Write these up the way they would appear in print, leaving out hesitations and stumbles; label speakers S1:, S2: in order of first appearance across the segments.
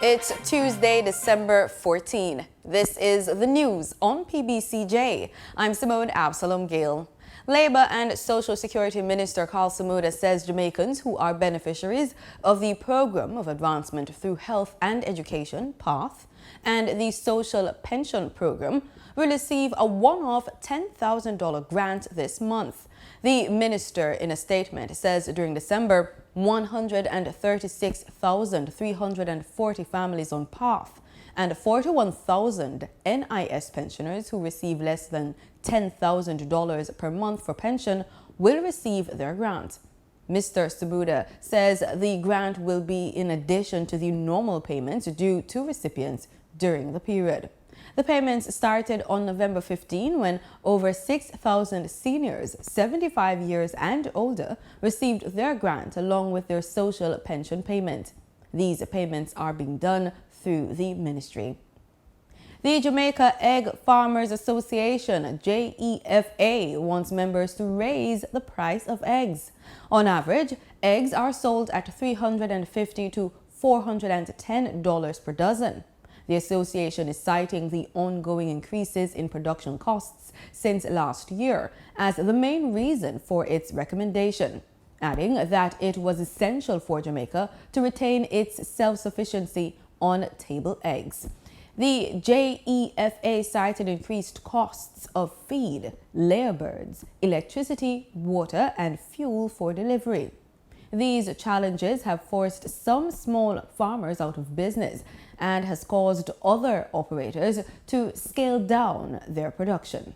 S1: It's Tuesday, December 14. This is the news on PBCJ. I'm Simone Absalom Gale. Labour and Social Security Minister Carl Samuda says Jamaicans who are beneficiaries of the Programme of Advancement Through Health and Education, PATH, and the Social Pension Programme will receive a one-off $10,000 grant this month. The minister, in a statement, says during December, 136,340 families on PATH and 41,000 NIS pensioners who receive less than $10,000 per month for pension will receive their grant. Mr. Sabuda says the grant will be in addition to the normal payments due to recipients during the period. The payments started on November 15 when over 6,000 seniors 75 years and older received their grant along with their social pension payment. These payments are being done through the ministry. The Jamaica Egg Farmers Association, JEFA, wants members to raise the price of eggs. On average, eggs are sold at $350 to $410 per dozen. The association is citing the ongoing increases in production costs since last year as the main reason for its recommendation, adding that it was essential for Jamaica to retain its self-sufficiency on table eggs. The JEFA cited increased costs of feed, layabirds, electricity, water, and fuel for delivery. These challenges have forced some small farmers out of business and has caused other operators to scale down their production.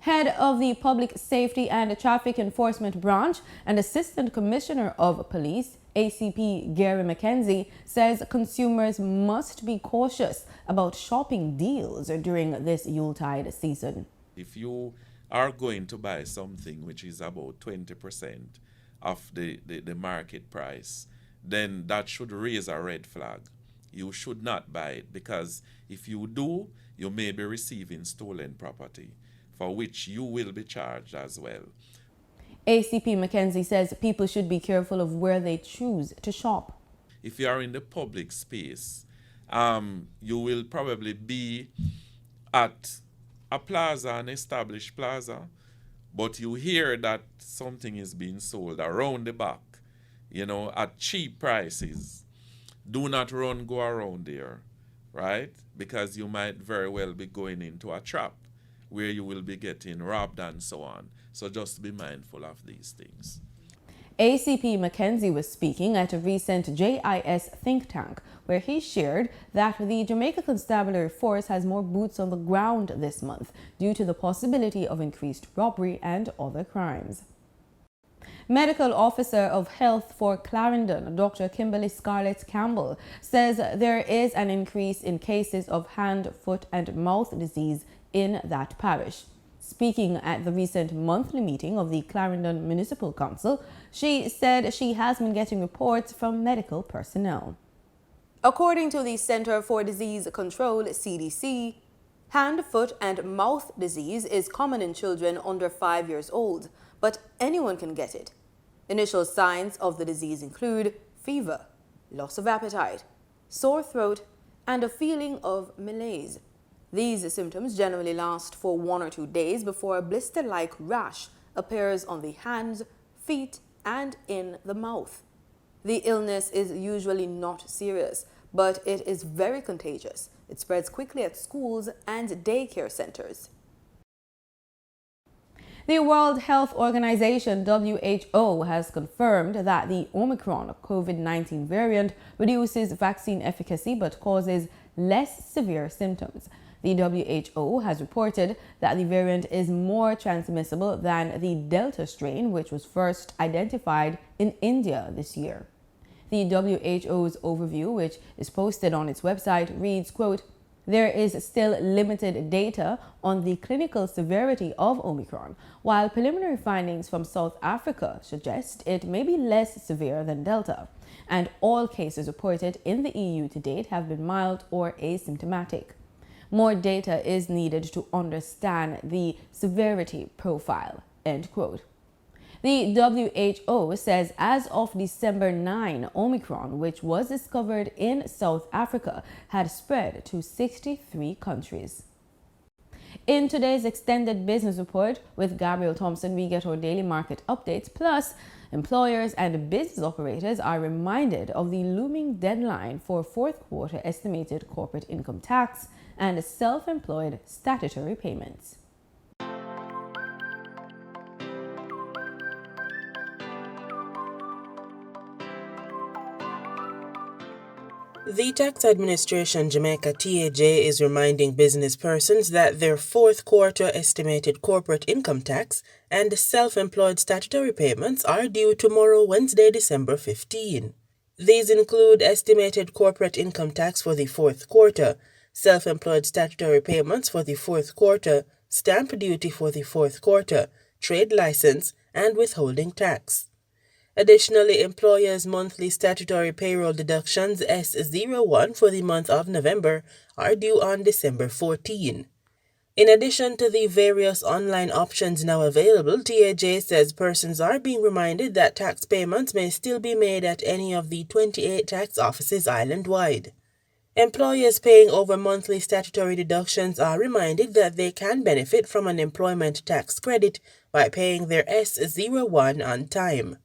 S1: Head of the Public Safety and Traffic Enforcement Branch and Assistant Commissioner of Police, ACP Gary McKenzie, says consumers must be cautious about shopping deals during this Yuletide season.
S2: If you are going to buy something which is about 20% of the market price, then that should raise a red flag. You should not buy it, because if you do, you may be receiving stolen property, for which you will be charged as well.
S1: ACP McKenzie says people should be careful of where they choose to shop.
S2: If you are in the public space, you will probably be at a plaza, an established plaza, but you hear that something is being sold around the back, at cheap prices. Do not go around there, right? Because you might very well be going into a trap where you will be getting robbed and so on. So just be mindful of these things.
S1: ACP McKenzie was speaking at a recent JIS think tank where he shared that the Jamaica Constabulary Force has more boots on the ground this month due to the possibility of increased robbery and other crimes. Medical Officer of Health for Clarendon, Dr. Kimberly Scarlett Campbell, says there is an increase in cases of hand, foot and mouth disease in that parish. Speaking at the recent monthly meeting of the Clarendon Municipal Council, she said she has been getting reports from medical personnel. According to the Center for Disease Control, CDC, hand, foot and mouth disease is common in children under 5 years old, but anyone can get it. Initial signs of the disease include fever, loss of appetite, sore throat, and a feeling of malaise. These symptoms generally last for 1 or 2 days before a blister-like rash appears on the hands, feet, and in the mouth. The illness is usually not serious, but it is very contagious. It spreads quickly at schools and daycare centers. The World Health Organization, WHO, has confirmed that the Omicron COVID-19 variant reduces vaccine efficacy but causes less severe symptoms. The WHO has reported that the variant is more transmissible than the Delta strain, which was first identified in India this year. The WHO's overview, which is posted on its website, reads, quote, "There is still limited data on the clinical severity of Omicron, while preliminary findings from South Africa suggest it may be less severe than Delta, and all cases reported in the EU to date have been mild or asymptomatic. More data is needed to understand the severity profile," end quote. The WHO says as of December 9, Omicron, which was discovered in South Africa, had spread to 63 countries. In today's extended business report with Gabriel Thompson, we get our daily market updates. Plus, employers and business operators are reminded of the looming deadline for fourth quarter estimated corporate income tax and self-employed statutory payments.
S3: The Tax Administration Jamaica TAJ is reminding business persons that their fourth quarter estimated corporate income tax and self-employed statutory payments are due tomorrow, Wednesday, December 15. These include estimated corporate income tax for the fourth quarter, self-employed statutory payments for the fourth quarter, stamp duty for the fourth quarter, trade license, and withholding tax. Additionally, employers' monthly statutory payroll deductions S01 for the month of November are due on December 14. In addition to the various online options now available, TAJ says persons are being reminded that tax payments may still be made at any of the 28 tax offices island-wide. Employers paying over monthly statutory deductions are reminded that they can benefit from an employment tax credit by paying their S01 on time.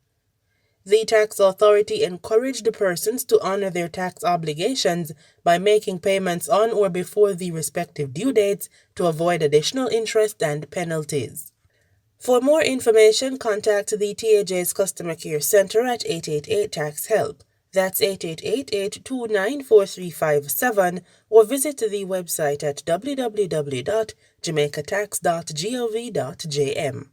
S3: The tax authority encouraged persons to honor their tax obligations by making payments on or before the respective due dates to avoid additional interest and penalties. For more information, contact the TAJ's Customer Care Center at 888-TAX-HELP. That's 888-829-4357, or visit the website at www.jamaicatax.gov.jm.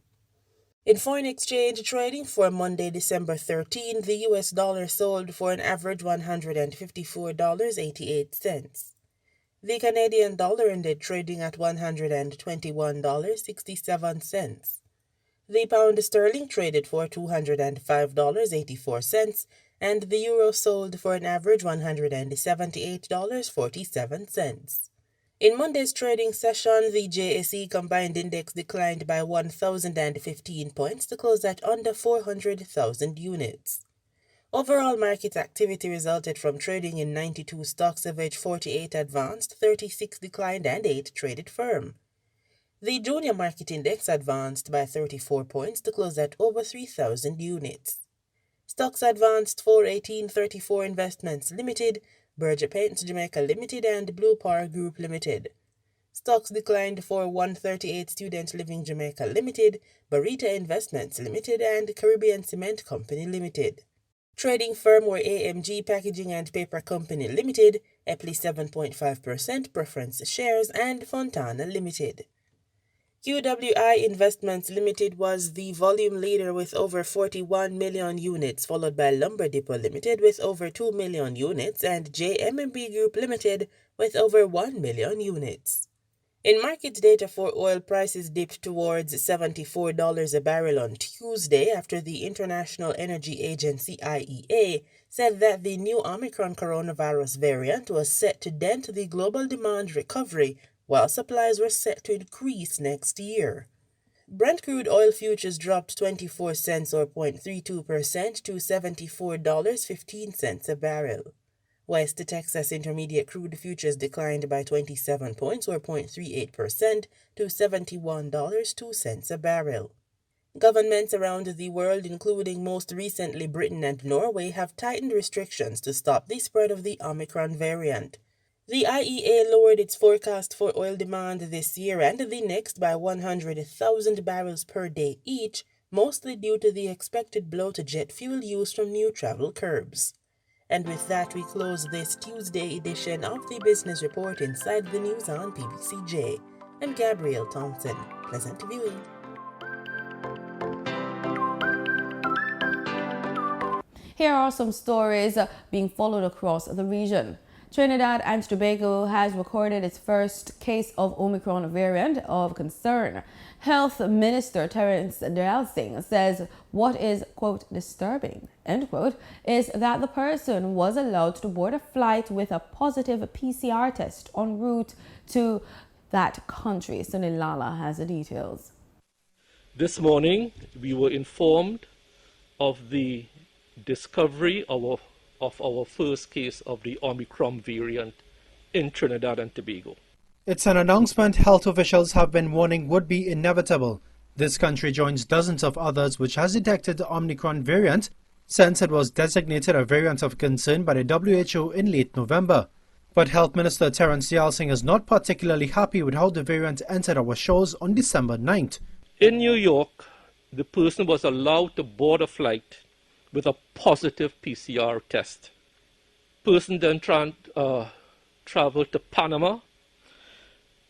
S3: In foreign exchange trading for Monday, December 13, the US dollar sold for an average $154.88. The Canadian dollar ended trading at $121.67. The pound sterling traded for $205.84, and the euro sold for an average $178.47. In Monday's trading session, the JSE Combined Index declined by 1,015 points to close at under 400,000 units. Overall market activity resulted from trading in 92 stocks, of which 48 advanced, 36 declined, and 8 traded firm. The Junior Market Index advanced by 34 points to close at over 3,000 units. Stocks advanced for 1834 Investments Limited, Berger Paints Jamaica Limited, and Blue Power Group Limited. Stocks declined for 138 Student Living Jamaica Limited, Barita Investments Limited, and Caribbean Cement Company Limited. Trading firm were AMG Packaging and Paper Company Limited, Epley 7.5% preference shares, and Fontana Limited. QWI Investments Limited was the volume leader with over 41 million units, followed by Lumber Depot Limited with over 2 million units and JMB Group Limited with over 1 million units. In market data for oil, prices dipped towards $74 a barrel on Tuesday after the International Energy Agency IEA said that the new Omicron coronavirus variant was set to dent the global demand recovery, while supplies were set to increase next year. Brent crude oil futures dropped 24 cents or 0.32% to $74.15 a barrel. West Texas Intermediate crude futures declined by 27 points or 0.38% to $71.02 a barrel. Governments around the world, including most recently Britain and Norway, have tightened restrictions to stop the spread of the Omicron variant. The IEA lowered its forecast for oil demand this year and the next by 100,000 barrels per day each, mostly due to the expected blow to jet fuel use from new travel curbs. And with that, we close this Tuesday edition of the Business Report Inside the News on PBCJ. I'm Gabrielle Thompson. Pleasant viewing.
S1: Here are some stories being followed across the region. Trinidad and Tobago has recorded its first case of Omicron variant of concern. Health Minister Terence Delsing says what is, quote, disturbing, end quote, is that the person was allowed to board a flight with a positive PCR test en route to that country. Sunil Lala has the details.
S4: This morning, we were informed of the discovery of our first case of the Omicron variant in Trinidad and Tobago.
S5: It's an announcement health officials have been warning would be inevitable. This country joins dozens of others which has detected the Omicron variant since it was designated a variant of concern by the WHO in late November. But Health Minister Terence Yalsing is not particularly happy with how the variant entered our shores on December 9th.
S4: In New York, the person was allowed to board a flight with a positive PCR test. Person then traveled to Panama,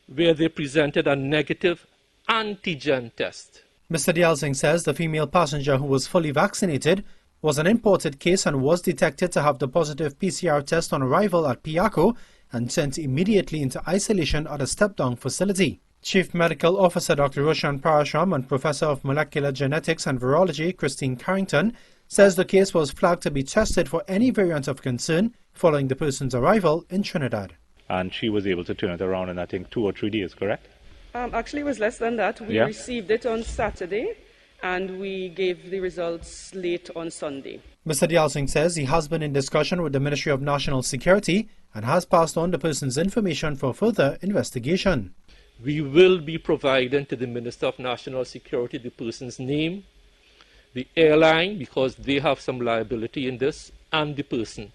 S4: where they presented a negative antigen test.
S5: Mr. Yalsing says the female passenger who was fully vaccinated was an imported case and was detected to have the positive PCR test on arrival at Piaco and sent immediately into isolation at a step-down facility. Chief Medical Officer Dr. Roshan Parashram and Professor of Molecular Genetics and Virology Christine Carrington says the case was flagged to be tested for any variant of concern following the person's arrival in Trinidad.
S6: And she was able to turn it around in, I think, 2 or 3 days, correct?
S7: Actually, it was less than that. We received it on Saturday, and we gave the results late on Sunday.
S5: Mr. Yalsing says he has been in discussion with the Ministry of National Security and has passed on the person's information for further investigation.
S4: We will be providing to the Minister of National Security the person's name, the airline, because they have some liability in this, and the person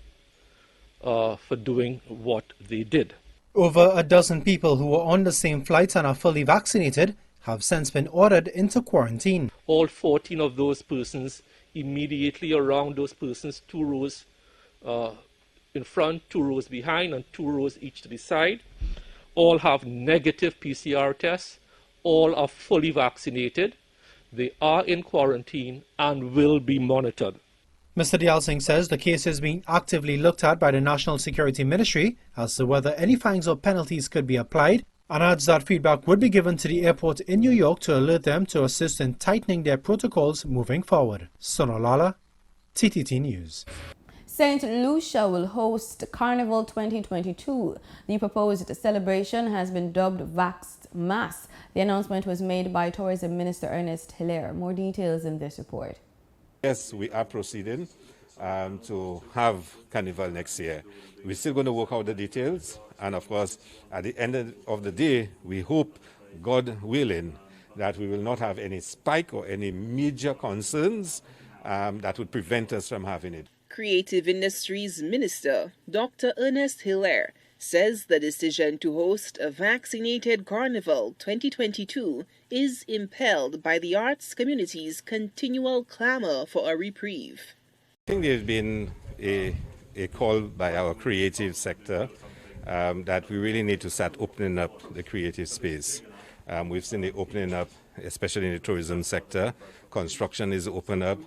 S4: for doing what they did.
S5: Over a dozen people who were on the same flight and are fully vaccinated have since been ordered into quarantine.
S4: All 14 of those persons, immediately around those persons, 2 rows in front, 2 rows behind, and 2 rows each to the side, all have negative PCR tests, all are fully vaccinated, they are in quarantine and will be monitored.
S5: Mr. Yalsing says the case is being actively looked at by the National Security Ministry as to whether any fines or penalties could be applied, and adds that feedback would be given to the airport in New York to alert them to assist in tightening their protocols moving forward. Sonolala, TTT News.
S1: St. Lucia will host Carnival 2022. The proposed celebration has been dubbed Vaxx Mass. The announcement was made by Tourism Minister Ernest Hilaire. More details in this report.
S8: Yes, we are proceeding to have Carnival next year. We're still going to work out the details, and of course, at the end of the day, we hope, God willing, that we will not have any spike or any major concerns that would prevent us from having it.
S9: Creative Industries Minister Dr. Ernest Hilaire says the decision to host a vaccinated Carnival 2022 is impelled by the arts community's continual clamor for a reprieve.
S8: I think there's been a call by our creative sector that we really need to start opening up the creative space. We've seen it opening up, especially in the tourism sector. Construction is open up.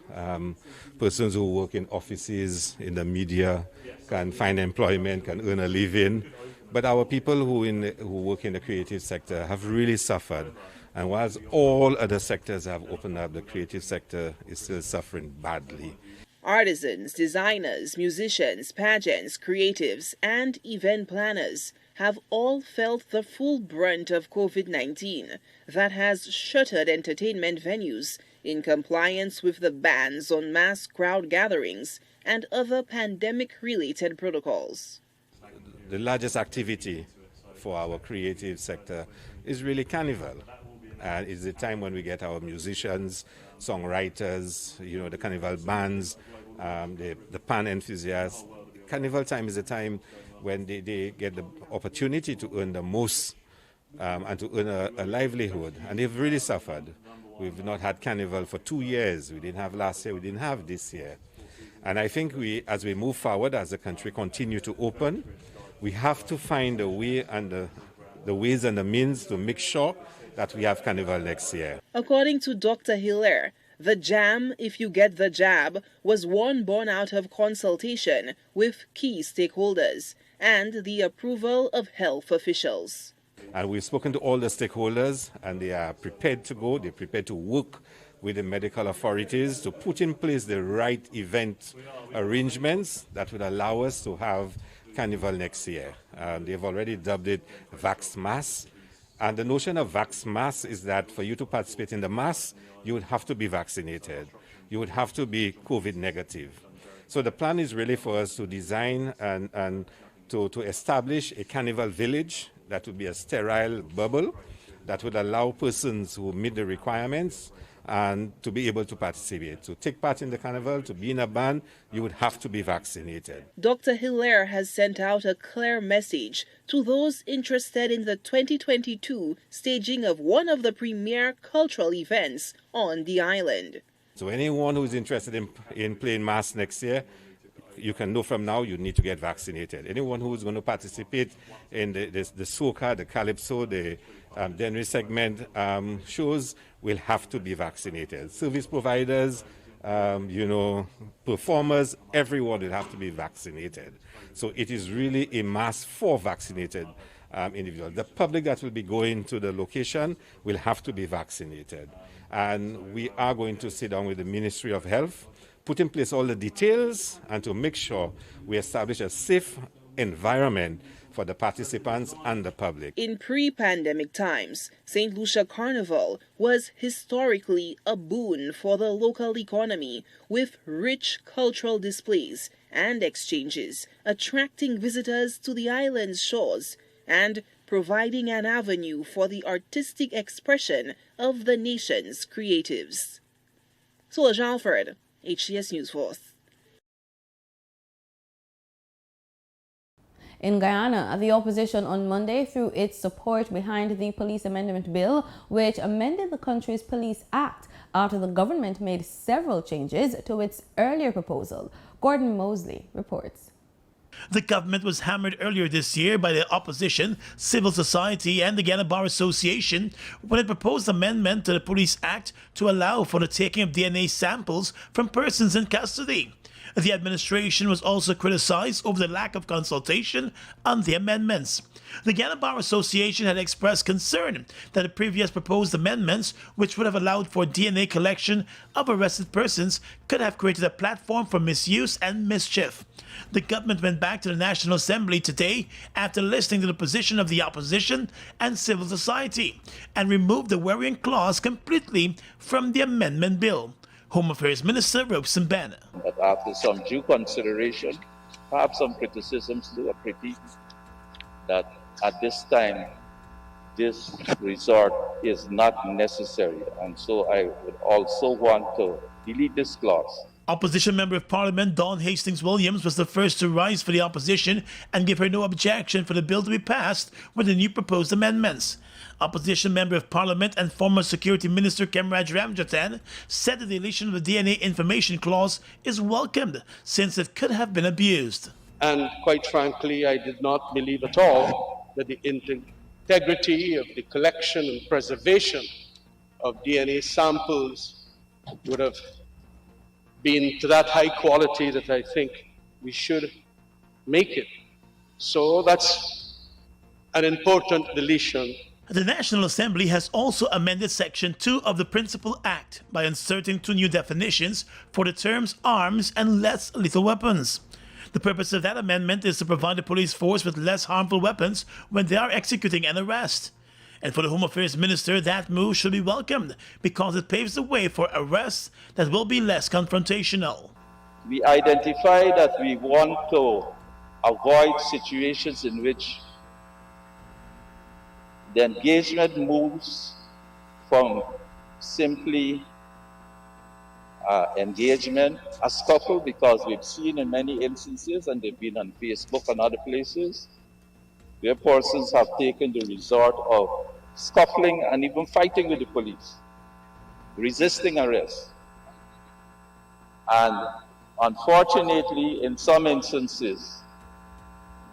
S8: Persons who work in offices, in the media, can find employment, can earn a living. But our people who work in the creative sector have really suffered. And whilst all other sectors have opened up, the creative sector is still suffering badly.
S9: Artisans, designers, musicians, pageants, creatives, and event planners have all felt the full brunt of COVID-19 that has shuttered entertainment venues in compliance with the bans on mass crowd gatherings and other pandemic-related protocols.
S8: The largest activity for our creative sector is really Carnival. And it's the time when we get our musicians, songwriters, the Carnival bands, the pan enthusiasts. Carnival time is the time when they get the opportunity to earn the most and to earn a livelihood. And they've really suffered. We've not had Carnival for 2 years. We didn't have last year, we didn't have this year. And I think as we move forward, as the country continue to open, we have to find a way and the ways and the means to make sure that we have Carnival next year.
S9: According to Dr. Hilaire, the jam, if you get the jab, was one born out of consultation with key stakeholders and the approval of health officials.
S8: And we've spoken to all the stakeholders, and they are prepared to go. They're prepared to work with the medical authorities to put in place the right event arrangements that would allow us to have Carnival next year. They've already dubbed it Vaxx Mass, And the notion of Vaxx mass is that for you to participate in the mass, you would have to be vaccinated. You would have to be COVID negative. So the plan is really for us to design and to establish a carnival village that would be a sterile bubble that would allow persons who meet the requirements and to be able to participate. To take part in the carnival, to be in a band, you would have to be vaccinated.
S9: Dr. Hilaire has sent out a clear message to those interested in the 2022 staging of one of the premier cultural events on the island.
S8: So anyone who's interested in playing mass next year, you can know from now you need to get vaccinated. Anyone who's going to participate in the soca, the calypso, the Denry segment shows will have to be vaccinated. Service providers, performers, everyone will have to be vaccinated. So it is really a mass for vaccinated individuals. The public that will be going to the location will have to be vaccinated. And we are going to sit down with the Ministry of Health, put in place all the details, and to make sure we establish a safe environment for the participants and the public.
S9: In pre-pandemic times, St. Lucia Carnival was historically a boon for the local economy, with rich cultural displays and exchanges, attracting visitors to the island's shores and providing an avenue for the artistic expression of the nation's creatives. Solange Alfred, HCS News Force.
S1: In Guyana, the opposition on Monday threw its support behind the Police Amendment Bill, which amended the country's Police Act after the government made several changes to its earlier proposal. Gordon Mosley reports.
S10: The government was hammered earlier this year by the opposition, civil society and the Guyana Bar Association when it proposed amendment to the Police Act to allow for the taking of DNA samples from persons in custody. The administration was also criticized over the lack of consultation on the amendments. The Guyana Bar Association had expressed concern that the previous proposed amendments, which would have allowed for DNA collection of arrested persons, could have created a platform for misuse and mischief. The government went back to the National Assembly today after listening to the position of the opposition and civil society and removed the worrying clause completely from the amendment bill. Home Affairs Minister Robson Banner.
S11: But after some due consideration, perhaps some criticisms to a critique, that at this time, this resort is not necessary. And so I would also want to delete this clause.
S10: Opposition Member of Parliament Dawn Hastings-Williams was the first to rise for the opposition and give her no objection for the bill to be passed with the new proposed amendments. Opposition Member of Parliament and former Security Minister Kemraj Ramjatan said the deletion of the DNA information clause is welcomed since it could have been abused.
S12: And quite frankly, I did not believe at all that the integrity of the collection and preservation of DNA samples would have been to that high quality that I think we should make it. So that's an important deletion.
S10: The National Assembly has also amended Section 2 of the Principal Act by inserting 2 new definitions for the terms arms and less lethal weapons. The purpose of that amendment is to provide the police force with less harmful weapons when they are executing an arrest. And for the Home Affairs Minister, that move should be welcomed because it paves the way for arrests that will be less confrontational.
S11: We identify that we want to avoid situations in which the engagement moves from simply engagement, a scuffle, because we've seen in many instances, and they've been on Facebook and other places, where persons have taken the resort of scuffling and even fighting with the police, resisting arrest. And unfortunately, in some instances,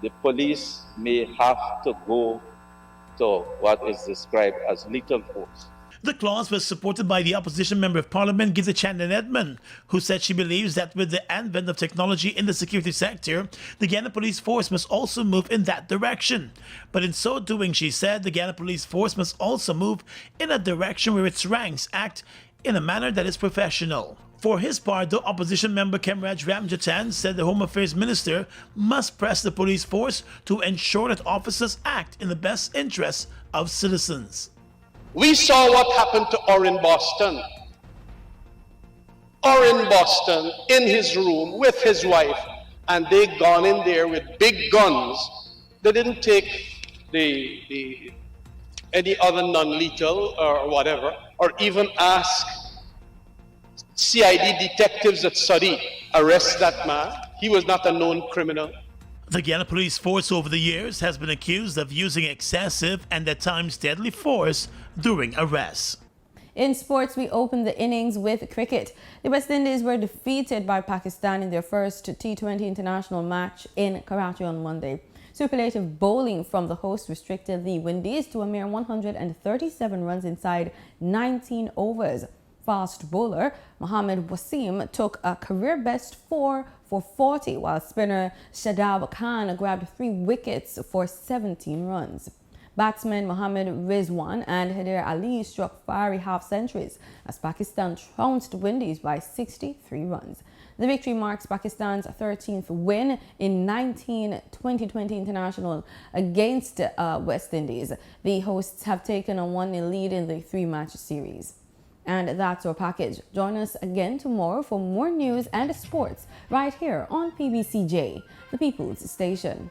S11: the police may have to go to what is described as lethal force.
S10: The clause was supported by the opposition Member of Parliament, Gita Chandan Edmond, who said she believes that with the advent of technology in the security sector, the Guyana Police Force must also move in that direction. But in so doing, she said, the Guyana Police Force must also move in a direction where its ranks act in a manner that is professional. For his part, the opposition member Kemraj Ramjatan said the Home Affairs Minister must press the police force to ensure that officers act in the best interests of citizens.
S12: We saw what happened to Orrin Boston. Orrin Boston in his room with his wife, and they gone in there with big guns. They didn't take any other non-lethal or whatever, or even ask CID detectives at Saudi, arrest that man. He was not a known criminal.
S10: The Guyana police force over the years has been accused of using excessive and at times deadly force during arrests.
S1: In sports, we opened the innings with cricket. The West Indies were defeated by Pakistan in their first T20 international match in Karachi on Monday. Superlative bowling from the host restricted the Windies to a mere 137 runs inside 19 overs. Fast bowler Mohammad Wasim took a career-best 4 for 40, while spinner Shadab Khan grabbed 3 wickets for 17 runs. Batsmen Mohammad Rizwan and Haider Ali struck fiery half-centuries as Pakistan trounced Windies by 63 runs. The victory marks Pakistan's 13th win in 19 2020 international against West Indies. The hosts have taken a 1-0 lead in the 3-match series. And that's our package. Join us again tomorrow for more news and sports right here on PBCJ, the People's Station.